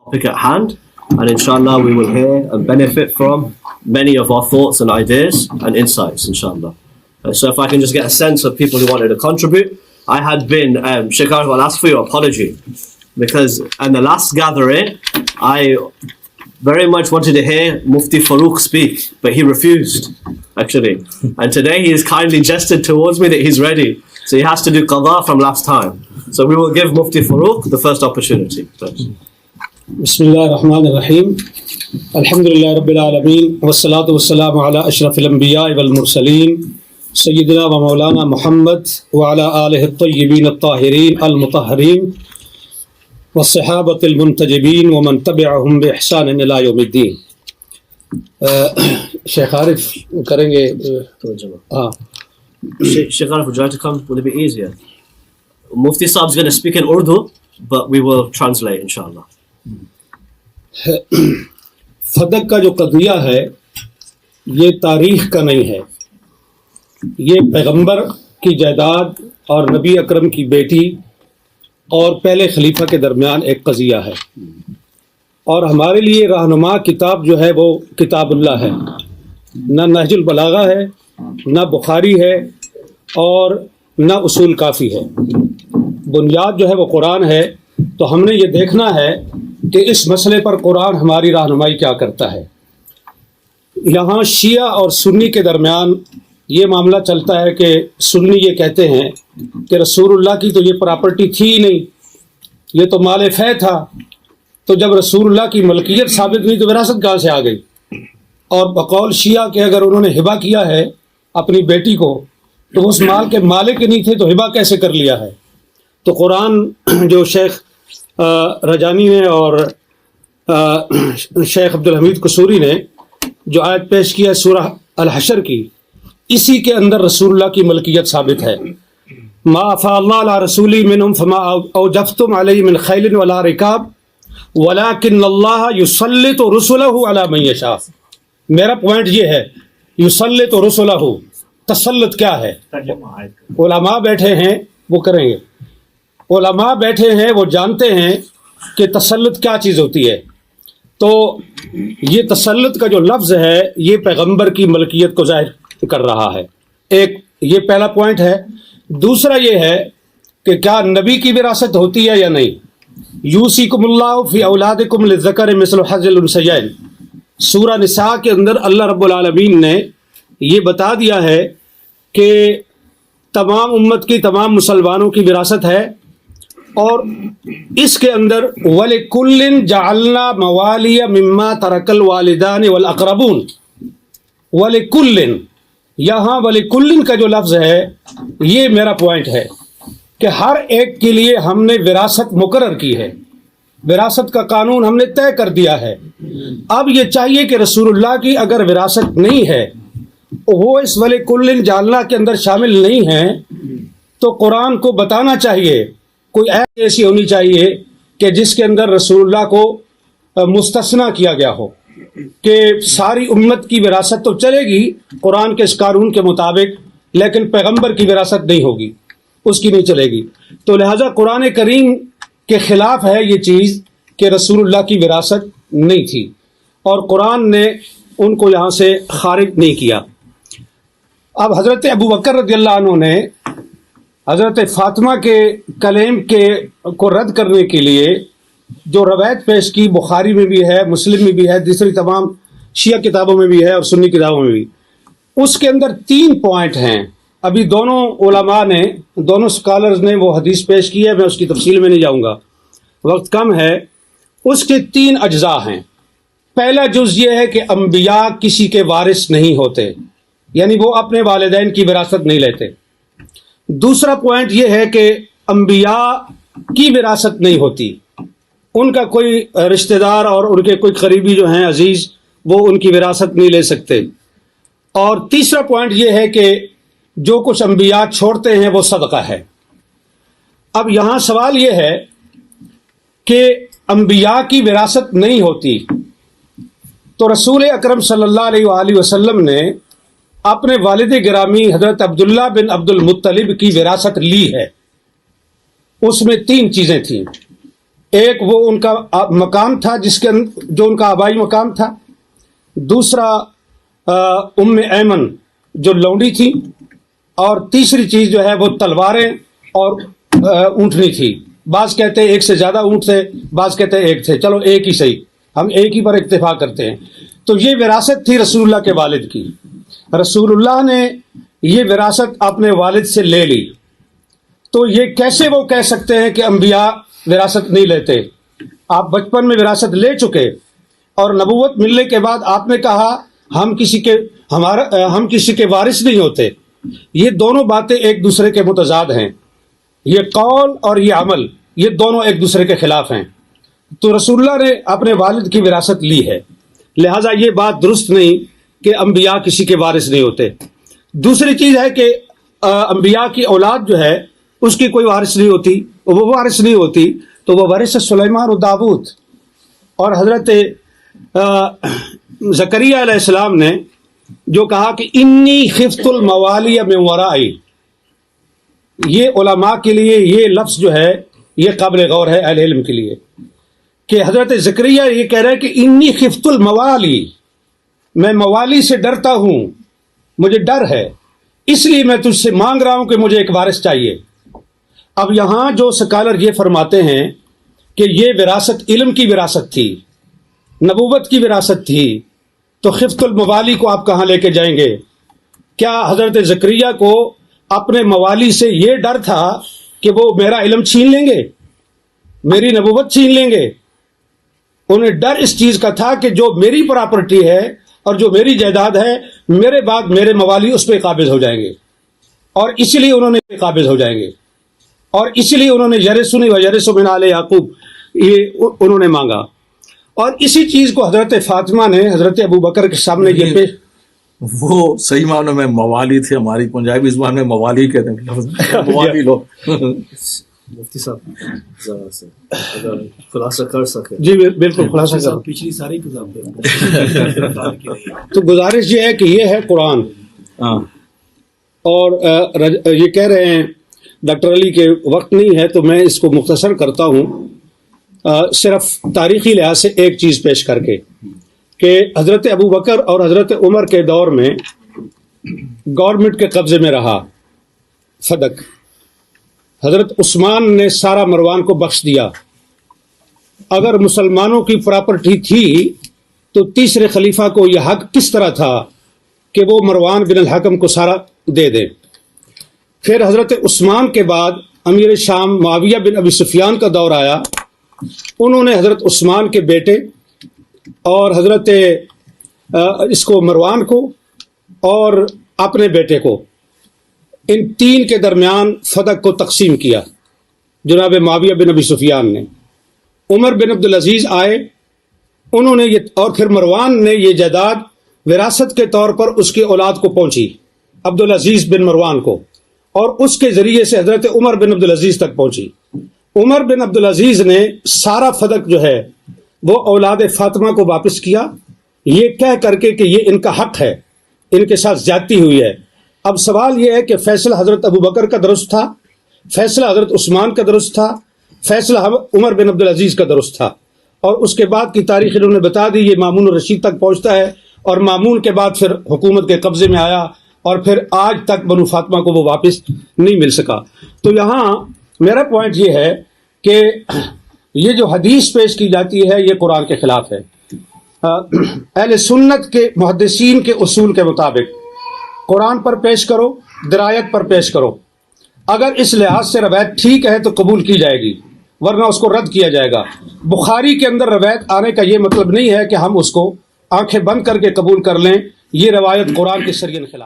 topic at hand, and inshallah we will hear and benefit from many of our thoughts and ideas and insights, inshallah. So if I can just get a sense of people who wanted to contribute. I had been, Sheikh Arif, I'll ask for your apology, because in the last gathering, I very much wanted to hear Mufti Farooq speak, but he refused, actually. And today he has kindly gestured towards me that he's ready. So he has to do qadha from last time. So we will give Mufti Farooq the first opportunity. Please. Bismillah ar-Rahman ar-Rahim. Alhamdulillah Rabbil Alameen. Wassalatu wassalamu ala ashrafil anbiya wal mursaleen. Sayyidina wa Maulana Muhammad wa ala alihi at-tayyibin at-tahirin al-mutahharin. والصحابة المنتجبين ومن تبعهم بإحسان إلى يوم الدين. شیخ عارف کریں گے. Sheikh Arif, would you like to come? Will it be easier? Mufti Saab is going to speak in Urdu, but we will translate, inshallah. فدق کا جو قضیہ ہے یہ تاریخ کا نہیں ہے، یہ پیغمبر کی جائیداد اور نبی اکرم کی بیٹی اور پہلے خلیفہ کے درمیان ایک قضیہ ہے، اور ہمارے لیے رہنما کتاب جو ہے وہ کتاب اللہ ہے، نہ نہج البلاغہ ہے، نہ بخاری ہے، اور نہ اصول کافی ہے. بنیاد جو ہے وہ قرآن ہے. تو ہم نے یہ دیکھنا ہے کہ اس مسئلے پر قرآن ہماری رہنمائی کیا کرتا ہے. یہاں شیعہ اور سنی کے درمیان یہ معاملہ چلتا ہے کہ سنی یہ کہتے ہیں کہ رسول اللہ کی تو یہ پراپرٹی تھی ہی نہیں، یہ تو مال فے تھا، تو جب رسول اللہ کی ملکیت ثابت نہیں تو وراثت کہاں سے آ گئی؟ اور بقول شیعہ کہ اگر انہوں نے ہبہ کیا ہے اپنی بیٹی کو تو وہ اس مال کے مالک نہیں تھے تو ہبہ کیسے کر لیا ہے؟ تو قرآن جو شیخ رجانی نے اور شیخ عبدالحمید قصوری نے جو آیت پیش کی ہے سورہ الحشر کی، اسی کے اندر رسول اللہ کی ملکیت ثابت ہے. ما افاء اللہ علی رسولی منہم فما اوجفتم علیہ من خیل ولا رکاب ولکن اللہ یسلط رسلہ علی من یشاء. میرا پوائنٹ یہ ہے یسلط رسلہ، تسلط کیا ہے؟ علماء بیٹھے ہیں وہ کریں گے، علماء بیٹھے ہیں وہ جانتے ہیں کہ تسلط کیا چیز ہوتی ہے. تو یہ تسلط کا جو لفظ ہے یہ پیغمبر کی ملکیت کو ظاہر کر رہا ہے. ایک یہ پہلا پوائنٹ ہے. دوسرا یہ ہے کہ کیا نبی کی وراثت ہوتی ہے یا نہیں. یوصیکم اللہ فی اولادکم للذکر مثل حظ الانثیین، سورہ نساء کے اندر اللہ رب العالمین نے یہ بتا دیا ہے کہ تمام امت کی تمام مسلمانوں کی وراثت ہے، اور اس کے اندر وَلِكُلٍّ جَعَلْنَا مَوَالِيَ مِمَّا تَرَكَ الْوَالِدَانِ وَالْأَقْرَبُونَ. وَلِكُلٍّ، یہاں وَلِكُلٍّ کا جو لفظ ہے یہ میرا پوائنٹ ہے کہ ہر ایک کے لیے ہم نے وراثت مقرر کی ہے، وراثت کا قانون ہم نے طے کر دیا ہے. اب یہ چاہیے کہ رسول اللہ کی اگر وراثت نہیں ہے، وہ اس وَلِكُلٍّ جَعَلْنَا کے اندر شامل نہیں ہیں، تو قرآن کو بتانا چاہیے، کوئی ایسی ہونی چاہیے کہ جس کے اندر رسول اللہ کو مستثنیٰ کیا گیا ہو کہ ساری امت کی وراثت تو چلے گی قرآن کے اس قانون کے مطابق، لیکن پیغمبر کی وراثت نہیں ہوگی، اس کی نہیں چلے گی. تو لہٰذا قرآن کریم کے خلاف ہے یہ چیز کہ رسول اللہ کی وراثت نہیں تھی، اور قرآن نے ان کو یہاں سے خارج نہیں کیا. اب حضرت ابو بکر رضی اللہ عنہ نے حضرت فاطمہ کے کلیم کو رد کرنے کے لیے جو روایت پیش کی، بخاری میں بھی ہے، مسلم میں بھی ہے، دوسری تمام شیعہ کتابوں میں بھی ہے اور سنی کتابوں میں بھی، اس کے اندر 3 پوائنٹ ہیں. ابھی دونوں علماء نے، دونوں اسکالرز نے وہ حدیث پیش کی ہے، میں اس کی تفصیل میں نہیں جاؤں گا، وقت کم ہے. اس کے 3 اجزاء ہیں. پہلا جز یہ ہے کہ انبیاء کسی کے وارث نہیں ہوتے، یعنی وہ اپنے والدین کی وراثت نہیں لیتے. دوسرا پوائنٹ یہ ہے کہ انبیاء کی وراثت نہیں ہوتی، ان کا کوئی رشتہ دار اور ان کے کوئی قریبی جو ہیں عزیز وہ ان کی وراثت نہیں لے سکتے. اور تیسرا پوائنٹ یہ ہے کہ جو کچھ انبیاء چھوڑتے ہیں وہ صدقہ ہے. اب یہاں سوال یہ ہے کہ انبیاء کی وراثت نہیں ہوتی، تو رسول اکرم صلی اللہ علیہ وآلہ وسلم نے اپنے والد گرامی حضرت عبداللہ بن عبد المطلب کی وراثت لی ہے. اس میں 3 چیزیں تھیں. ایک وہ ان کا مقام تھا جس کے جو ان کا آبائی مقام تھا، دوسرا ام ایمن جو لونڈی تھی، اور تیسری چیز جو ہے وہ تلواریں اور اونٹنی تھی. بعض کہتے ہیں ایک سے زیادہ اونٹ تھے، بعض کہتے ہیں ایک تھے، چلو ایک ہی صحیح، ہم ایک ہی پر اکتفا کرتے ہیں. تو یہ وراثت تھی رسول اللہ کے والد کی. رسول اللہ نے یہ وراثت اپنے والد سے لے لی. تو یہ کیسے وہ کہہ سکتے ہیں کہ انبیاء وراثت نہیں لیتے؟ آپ بچپن میں وراثت لے چکے اور نبوت ملنے کے بعد آپ نے کہا ہم کسی کے وارث نہیں ہوتے. یہ دونوں باتیں ایک دوسرے کے متضاد ہیں. یہ قول اور یہ عمل، یہ دونوں ایک دوسرے کے خلاف ہیں. تو رسول اللہ نے اپنے والد کی وراثت لی ہے، لہٰذا یہ بات درست نہیں کہ انبیاء کسی کے وارث نہیں ہوتے. دوسری چیز ہے کہ انبیاء کی اولاد جو ہے اس کی کوئی وارث نہیں ہوتی، وہ وارث نہیں ہوتی، تو وہ وارث سلیمان و داؤد. اور حضرت زکریا علیہ السلام نے جو کہا کہ انی خفت الموالی من ورائی، یہ علماء کے لیے یہ لفظ جو ہے یہ قابل غور ہے اہل علم کے لیے، کہ حضرت زکریا یہ کہہ رہے ہیں کہ انی خفت الموالی، میں موالی سے ڈرتا ہوں، مجھے ڈر ہے، اس لیے میں تجھ سے مانگ رہا ہوں کہ مجھے ایک وارث چاہیے. اب یہاں جو سکالر یہ فرماتے ہیں کہ یہ وراثت علم کی وراثت تھی، نبوت کی وراثت تھی، تو خفت الموالی کو آپ کہاں لے کے جائیں گے؟ کیا حضرت زکریا کو اپنے موالی سے یہ ڈر تھا کہ وہ میرا علم چھین لیں گے، میری نبوت چھین لیں گے؟ انہیں ڈر اس چیز کا تھا کہ جو میری پراپرٹی ہے اور جو میری جائیداد ہے، میرے بعد میرے موالی اس پہ قابض ہو جائیں گے، اور اس لیے انہوں نے قابض ہو جائیں گے، اور اس لیے انہوں نے یرثنی و یرث من آل یعقوب یہ انہوں نے مانگا. اور اسی چیز کو حضرت فاطمہ نے حضرت ابو بکر کے سامنے یہ پیش، وہ صحیح معنوں میں موالی تھے، ہماری پنجابی زبان میں موالی کہتے ہیں، موالی لوگ. مفتی صاحب ذرا سے اگر خلاصہ کر سکے. جی بالکل خلاصہ کرو. پچھلی ساری کتاب تو گزارش یہ ہے کہ یہ ہے قرآن، اور یہ کہہ رہے ہیں ڈاکٹر علی کے وقت نہیں ہے تو میں اس کو مختصر کرتا ہوں، صرف تاریخی لحاظ سے ایک چیز پیش کر کے، کہ حضرت ابو بکر اور حضرت عمر کے دور میں گورنمنٹ کے قبضے میں رہا فدق. حضرت عثمان نے سارا مروان کو بخش دیا. اگر مسلمانوں کی پراپرٹی تھی تو تیسرے خلیفہ کو یہ حق کس طرح تھا کہ وہ مروان بن الحکم کو سارا دے دے؟ پھر حضرت عثمان کے بعد امیر شام معاویہ بن ابی سفیان کا دور آیا. انہوں نے حضرت عثمان کے بیٹے اور حضرت اس کو مروان کو اور اپنے بیٹے کو، ان تین کے درمیان فدق کو تقسیم کیا جناب معاویہ بن ابی سفیان نے. عمر بن عبدالعزیز آئے، انہوں نے یہ، اور پھر مروان نے یہ جائیداد وراثت کے طور پر اس کی اولاد کو پہنچی، عبدالعزیز بن مروان کو، اور اس کے ذریعے سے حضرت عمر بن عبدالعزیز تک پہنچی. عمر بن عبدالعزیز نے سارا فدق جو ہے وہ اولاد فاطمہ کو واپس کیا، یہ کہہ کر کے کہ یہ ان کا حق ہے، ان کے ساتھ زیادتی ہوئی ہے. اب سوال یہ ہے کہ فیصلہ حضرت ابو بکر کا درست تھا، فیصلہ حضرت عثمان کا درست تھا، فیصلہ عمر بن عبدالعزیز کا درست تھا، اور اس کے بعد کی تاریخ انہوں نے بتا دی. یہ مامون الرشید تک پہنچتا ہے، اور مامون کے بعد پھر حکومت کے قبضے میں آیا، اور پھر آج تک بنو فاطمہ کو وہ واپس نہیں مل سکا. تو یہاں میرا پوائنٹ یہ ہے کہ یہ جو حدیث پیش کی جاتی ہے یہ قرآن کے خلاف ہے. اہل سنت کے محدثین کے اصول کے مطابق قرآن پر پیش کرو، درایت پر پیش کرو. اگر اس لحاظ سے روایت ٹھیک ہے تو قبول کی جائے گی، ورنہ اس کو رد کیا جائے گا. بخاری کے اندر روایت آنے کا یہ مطلب نہیں ہے کہ ہم اس کو آنکھیں بند کر کے قبول کر لیں. یہ روایت قرآن کے سرین خلاف.